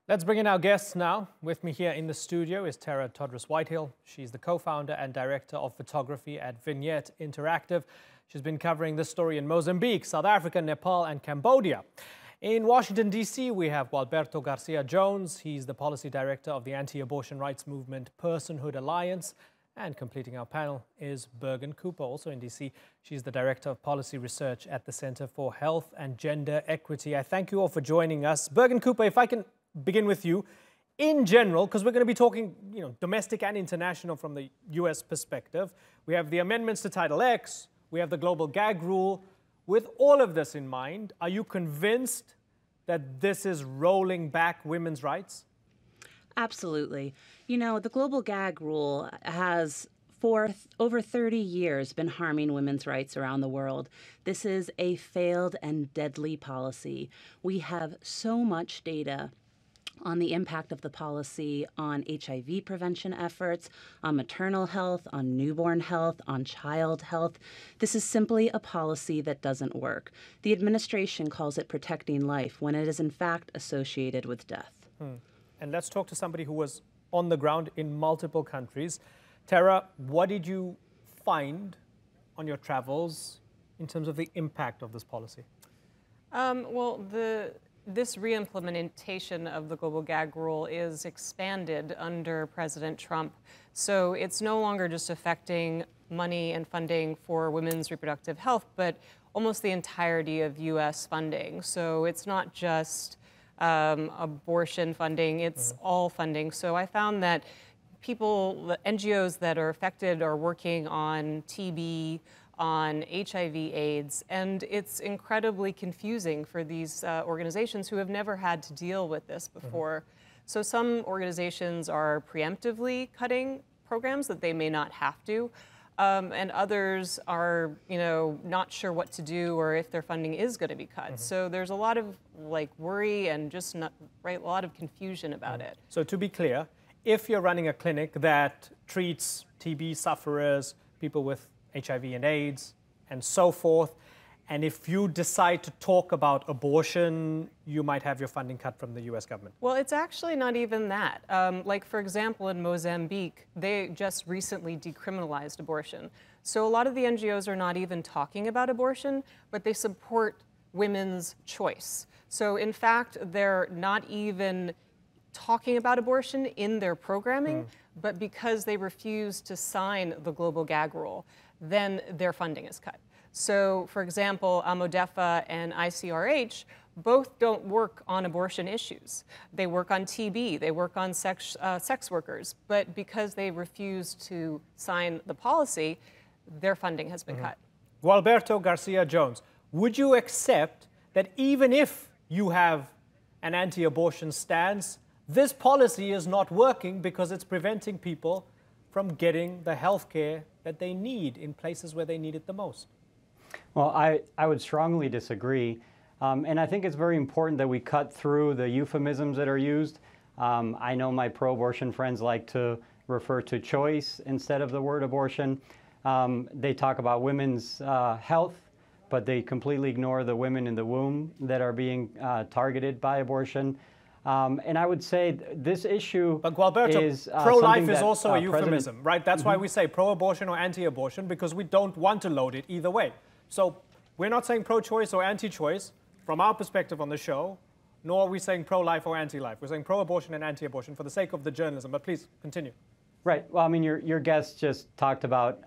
Let's bring in our guests now. With me here in the studio is Todras-Whitehill. She's the co-founder and director of photography at Vignette Interactive. She's been covering this story in Mozambique, South Africa, Nepal, and Cambodia. In Washington, D.C., we have Gualberto Garcia Jones. He's the policy director of the anti-abortion rights movement Personhood Alliance. And completing our panel is Bergen Cooper, also in D.C. She's the director of policy research at the Center for Health and Gender Equity. I thank you all for joining us. Bergen Cooper, if I can begin with you. In general, because we're going to be talking, domestic and international from the U.S. perspective. We have the amendments to Title X. We have the global gag rule. With all of this in mind, are you convinced that this is rolling back women's rights? Absolutely. The global gag rule has for over 30 years been harming women's rights around the world. This is a failed and deadly policy. We have so much data on the impact of the policy on HIV prevention efforts, on maternal health, on newborn health, on child health. This is simply a policy that doesn't work. The administration calls it protecting life when it is in fact associated with death. And let's talk to somebody who was on the ground in multiple countries. Tara, what did you find on your travels in terms of the impact of this policy? This re-implementation of the global gag rule is expanded under President Trump. So it's no longer just affecting money and funding for women's reproductive health, but almost the entirety of U.S. funding. So it's not just abortion funding, it's all funding. So I found that the NGOs that are affected are working on TB, on HIV/AIDS, and it's incredibly confusing for these organizations who have never had to deal with this before. So some organizations are preemptively cutting programs that they may not have to, and others are, not sure what to do or if their funding is going to be cut. So there's a lot of worry and just a lot of confusion about it. So to be clear, if you're running a clinic that treats TB sufferers, people with HIV and AIDS, and so forth, and if you decide to talk about abortion, you might have your funding cut from the U.S. government. Well, it's actually not even that. For example, in Mozambique, they just recently decriminalized abortion. So a lot of the NGOs are not even talking about abortion, but they support women's choice. So in fact, they're not even talking about abortion in their programming, but because they refuse to sign the global gag rule, then their funding is cut. So, for example, AMODEFA and ICRH both don't work on abortion issues. They work on TB, they work on sex workers, but because they refuse to sign the policy, their funding has been cut. Gualberto Garcia Jones, would you accept that even if you have an anti-abortion stance, this policy is not working because it's preventing people from getting the health care that they need in places where they need it the most? Well, I would strongly disagree. And I think it's very important that we cut through the euphemisms that are used. I know my pro-abortion friends like to refer to choice instead of the word abortion. They talk about women's health, but they completely ignore the women in the womb that are being targeted by abortion. And I would say this issue But Gualberto, is pro-life is also a euphemism, right? That's why we say pro-abortion or anti-abortion, because we don't want to load it either way. So we're not saying pro-choice or anti-choice from our perspective on the show, nor are we saying pro-life or anti-life. We're saying pro-abortion and anti-abortion for the sake of the journalism. But please, continue. Right. Well, I mean, your guest just talked about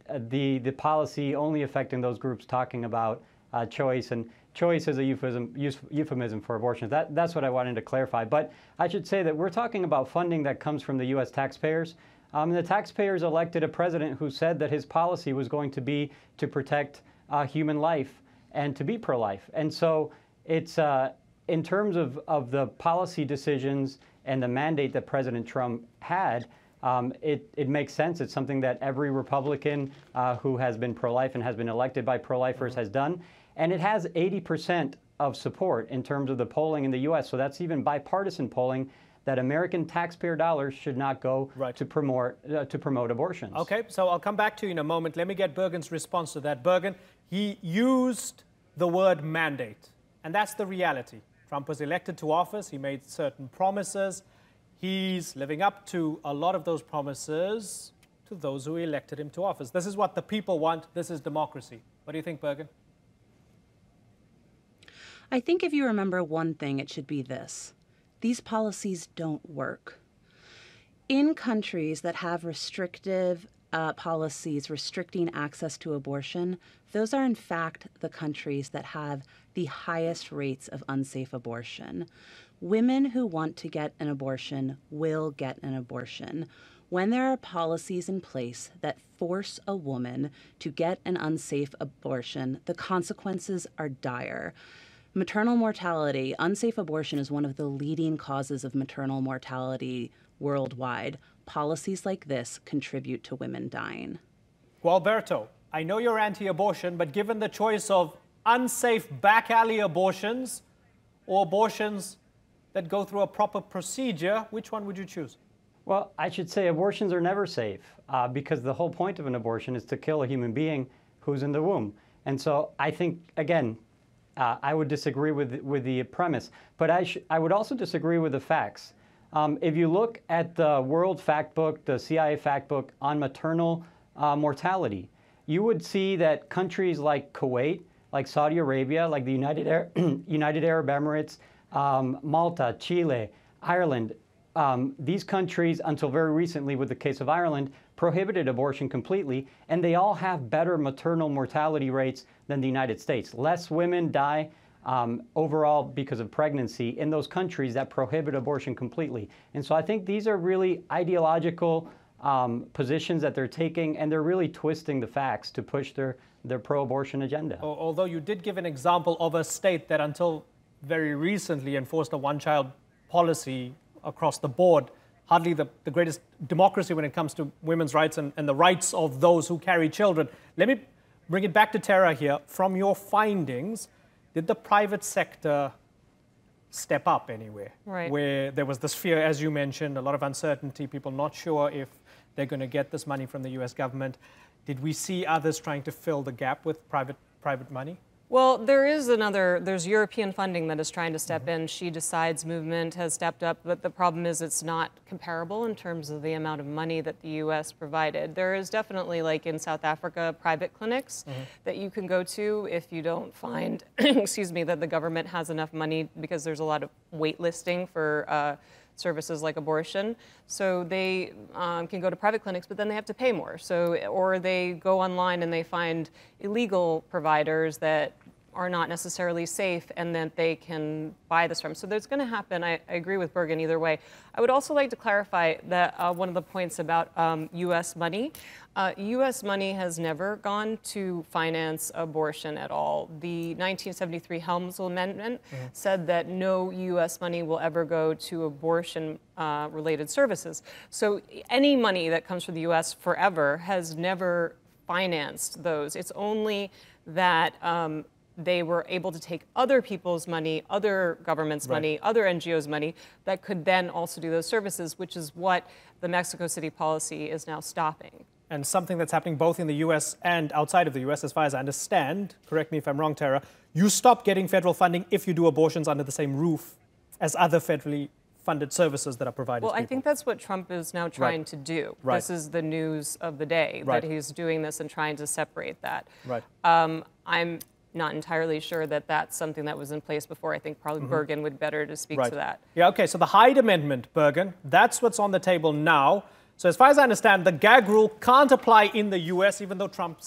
the policy only affecting those groups talking about choice, and choice is a euphemism for abortion. That's what I wanted to clarify. But I should say that we're talking about funding that comes from the U.S. taxpayers. The taxpayers elected a president who said that his policy was going to be to protect human life and to be pro-life. And so it's in terms of the policy decisions and the mandate that President Trump had, it makes sense. It's something that every Republican who has been pro-life and has been elected by pro-lifers has done. And it has 80% of support in terms of the polling in the U.S. So that's even bipartisan polling that American taxpayer dollars should not go to promote abortions. Okay, so I'll come back to you in a moment. Let me get Bergen's response to that. Bergen, he used the word mandate, and that's the reality. Trump was elected to office. He made certain promises. He's living up to a lot of those promises to those who elected him to office. This is what the people want. This is democracy. What do you think, Bergen? I think if you remember one thing, it should be this. These policies don't work. In countries that have restrictive policies restricting access to abortion, those are in fact the countries that have the highest rates of unsafe abortion. Women who want to get an abortion will get an abortion. When there are policies in place that force a woman to get an unsafe abortion, the consequences are dire. Maternal mortality, unsafe abortion is one of the leading causes of maternal mortality worldwide. Policies like this contribute to women dying. Gualberto, I know you're anti-abortion, but given the choice of unsafe back alley abortions or abortions that go through a proper procedure, which one would you choose? Well, I should say abortions are never safe because the whole point of an abortion is to kill a human being who's in the womb. And so I think, again, I would disagree with the premise, but I would also disagree with the facts. If you look at the World Factbook, the CIA Factbook on maternal mortality, you would see that countries like Kuwait, like Saudi Arabia, like the United Arab Emirates, Malta, Chile, Ireland, these countries, until very recently with the case of Ireland, prohibited abortion completely, and they all have better maternal mortality rates than the United States. Less women die overall because of pregnancy in those countries that prohibit abortion completely. And so I think these are really ideological positions that they're taking, and they're really twisting the facts to push their pro-abortion agenda. Although you did give an example of a state that until very recently enforced a one-child policy across the board, hardly the greatest democracy when it comes to women's rights and the rights of those who carry children. Let me bring it back to Tara here. From your findings, did the private sector step up anywhere? Right. Where there was this fear, as you mentioned, a lot of uncertainty, people not sure if they're going to get this money from the US government. Did we see others trying to fill the gap with private money? Well, there's European funding that is trying to step in. She Decides movement has stepped up, but the problem is it's not comparable in terms of the amount of money that the U.S. provided. There is definitely, like in South Africa, private clinics that you can go to if you don't find, excuse me, that the government has enough money, because there's a lot of waitlisting for services like abortion. So they can go to private clinics, but then they have to pay more. So, or they go online and they find illegal providers that are not necessarily safe and that they can buy this from. So there's going to happen. I agree with Bergen either way. I would also like to clarify that one of the points about U.S. money. U.S. money has never gone to finance abortion at all. The 1973 Helms Amendment said that no U.S. money will ever go to abortion-related services. So any money that comes from the U.S. forever has never financed those. It's only that they were able to take other people's money, other governments' money, other NGOs' money that could then also do those services, which is what the Mexico City policy is now stopping. And something that's happening both in the US and outside of the US, as far as I understand, correct me if I'm wrong, Tara, you stop getting federal funding if you do abortions under the same roof as other federally funded services that are provided to people. Well, I think that's what Trump is now trying to do. This is the news of the day, that he's doing this and trying to separate that. I'm not entirely sure that that's something that was in place before. I think probably Bergen would better to speak to that. Yeah, okay, so the Hyde Amendment, Bergen, that's what's on the table now. So as far as I understand, the gag rule can't apply in the US, even though Trump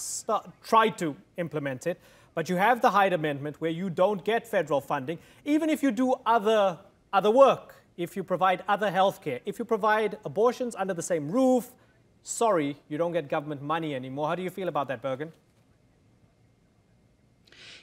tried to implement it. But you have the Hyde Amendment where you don't get federal funding, even if you do other work, if you provide other health care, if you provide abortions under the same roof, sorry, you don't get government money anymore. How do you feel about that, Bergen?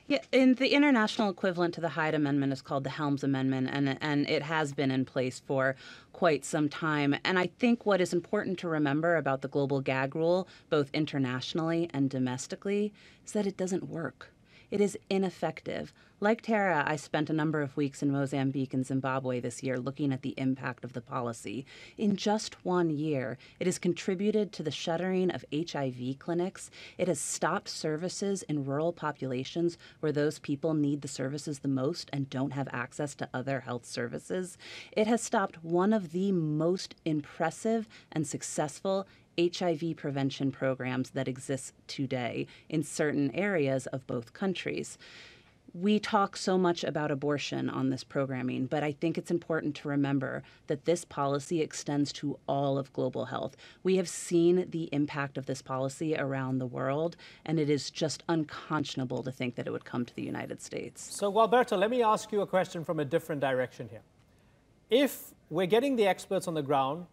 Yeah, and the international equivalent to the Hyde Amendment is called the Helms Amendment, and it has been in place for quite some time. And I think what is important to remember about the global gag rule, both internationally and domestically, is that it doesn't work. It is ineffective. Like Tara, I spent a number of weeks in Mozambique and Zimbabwe this year looking at the impact of the policy. In just 1 year, it has contributed to the shuttering of HIV clinics. It has stopped services in rural populations where those people need the services the most and don't have access to other health services. It has stopped one of the most impressive and successful HIV prevention programs that exist today in certain areas of both countries. We talk so much about abortion on this programming, but I think it's important to remember that this policy extends to all of global health. We have seen the impact of this policy around the world, and it is just unconscionable to think that it would come to the United States. So, Gualberto, let me ask you a question from a different direction here. If we're getting the experts on the ground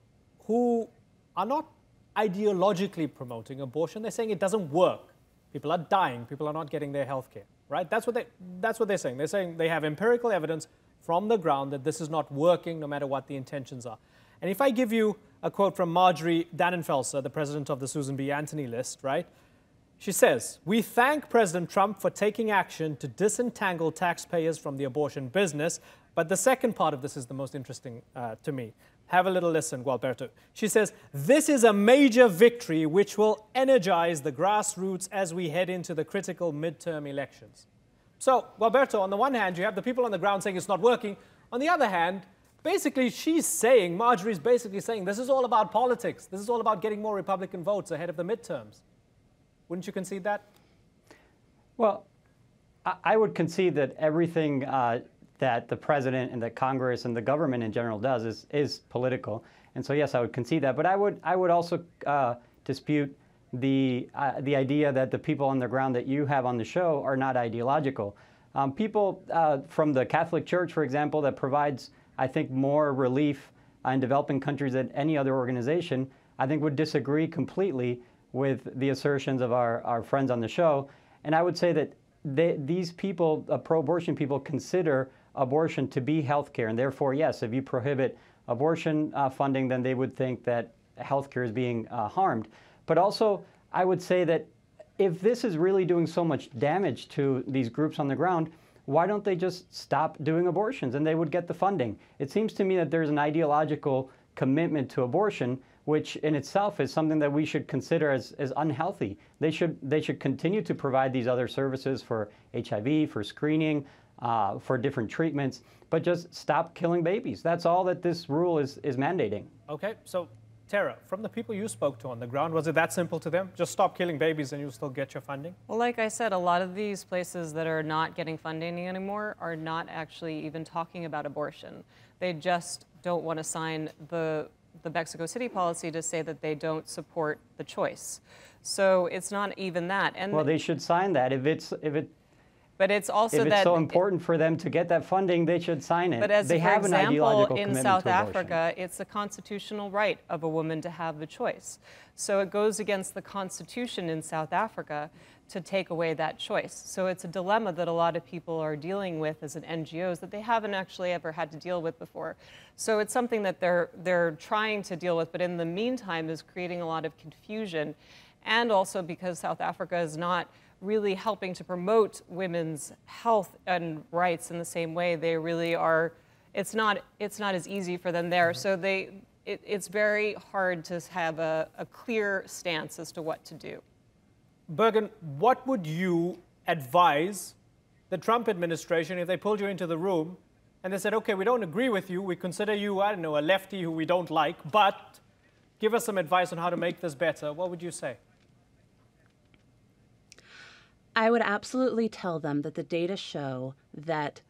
who are not ideologically promoting abortion, they're saying it doesn't work. People are dying. People are not getting their health care, right? That's what they're saying. They're saying they have empirical evidence from the ground that this is not working no matter what the intentions are. And if I give you a quote from Marjorie Dannenfelser, the president of the Susan B. Anthony list, right? She says, "We thank President Trump for taking action to disentangle taxpayers from the abortion business." But the second part of this is the most interesting to me. Have a little listen, Gualberto. She says, "This is a major victory which will energize the grassroots as we head into the critical midterm elections." So, Gualberto, on the one hand, you have the people on the ground saying it's not working. On the other hand, basically Marjorie's basically saying this is all about politics. This is all about getting more Republican votes ahead of the midterms. Wouldn't you concede that? Well, I would concede that everything that the president and that Congress and the government in general does is political. And so, yes, I would concede that. But I would also dispute the idea that the people on the ground that you have on the show are not ideological. People from the Catholic Church, for example, that provides, I think, more relief in developing countries than any other organization, I think would disagree completely with the assertions of our friends on the show. And I would say that these people, pro-abortion people, consider abortion to be health care. And therefore, yes, if you prohibit abortion funding, then they would think that health care is being harmed. But also, I would say that if this is really doing so much damage to these groups on the ground, why don't they just stop doing abortions and they would get the funding? It seems to me that there's an ideological commitment to abortion, which in itself is something that we should consider as unhealthy. They should continue to provide these other services for HIV, for screening, for different treatments, but just stop killing babies. That's all that this rule is mandating. Okay, so Tara, from the people you spoke to on the ground, was it that simple to them? Just stop killing babies and you'll still get your funding? Well, like I said, a lot of these places that are not getting funding anymore are not actually even talking about abortion. They just don't want to sign the Mexico City policy to say that they don't support the choice. So it's not even that. And well, they should sign that. But it's also if it's so important for them to get that funding, they should sign it. But as they for have example, an ideological in commitment South to abortion. Africa, it's the constitutional right of a woman to have the choice. So it goes against the constitution in South Africa to take away that choice. So it's a dilemma that a lot of people are dealing with as an NGOs that they haven't actually ever had to deal with before. So it's something that they're trying to deal with, but in the meantime is creating a lot of confusion. And also because South Africa is not really helping to promote women's health and rights in the same way. They really are, it's not as easy for them there. So it's very hard to have a clear stance as to what to do. Bergen, what would you advise the Trump administration if they pulled you into the room and they said, okay, we don't agree with you, we consider you, I don't know, a lefty who we don't like, but give us some advice on how to make this better? What would you say? I would absolutely tell them that the data show that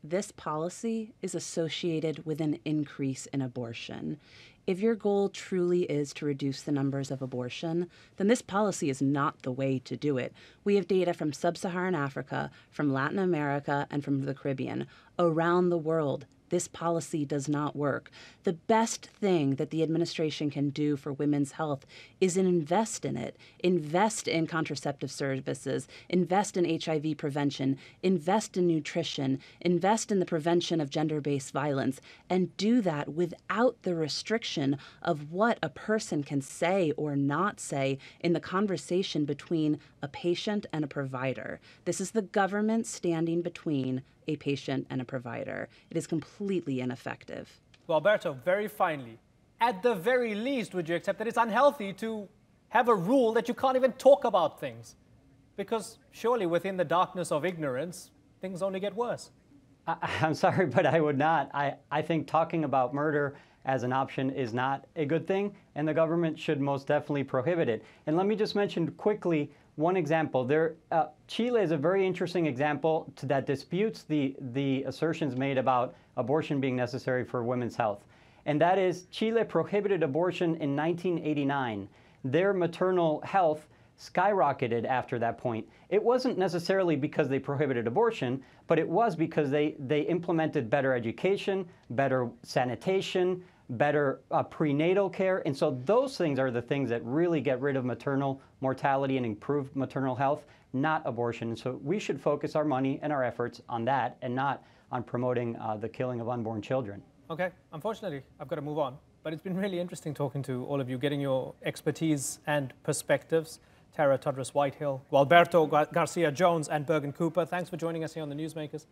this policy is associated with an increase in abortion. If your goal truly is to reduce the numbers of abortion, then this policy is not the way to do it. We have data from sub-Saharan Africa, from Latin America, and from the Caribbean. Around the world, this policy does not work. The best thing that the administration can do for women's health is invest in it. Invest in contraceptive services, invest in HIV prevention, invest in nutrition, invest in the prevention of gender-based violence, and do that without the restriction of what a person can say or not say in the conversation between a patient and a provider. This is the government standing between a patient and a provider. It is completely ineffective. Gualberto, very finally, at the very least, would you accept that it's unhealthy to have a rule that you can't even talk about things? Because surely within the darkness of ignorance, things only get worse. I'm sorry, but I would not. I think talking about murder as an option is not a good thing, and the government should most definitely prohibit it. And let me just mention quickly one example. Chile is a very interesting example that disputes the assertions made about abortion being necessary for women's health. And that is, Chile prohibited abortion in 1989. Their maternal health skyrocketed after that point. It wasn't necessarily because they prohibited abortion, but it was because they implemented better education, better sanitation, better prenatal care. And so those things are the things that really get rid of maternal mortality and improve maternal health, not abortion. And so we should focus our money and our efforts on that and not on promoting the killing of unborn children. Okay, unfortunately, I've got to move on. But it's been really interesting talking to all of you, getting your expertise and perspectives. Tara Todras-Whitehill, Gualberto Garcia Jones, and Bergen Cooper, thanks for joining us here on the Newsmakers.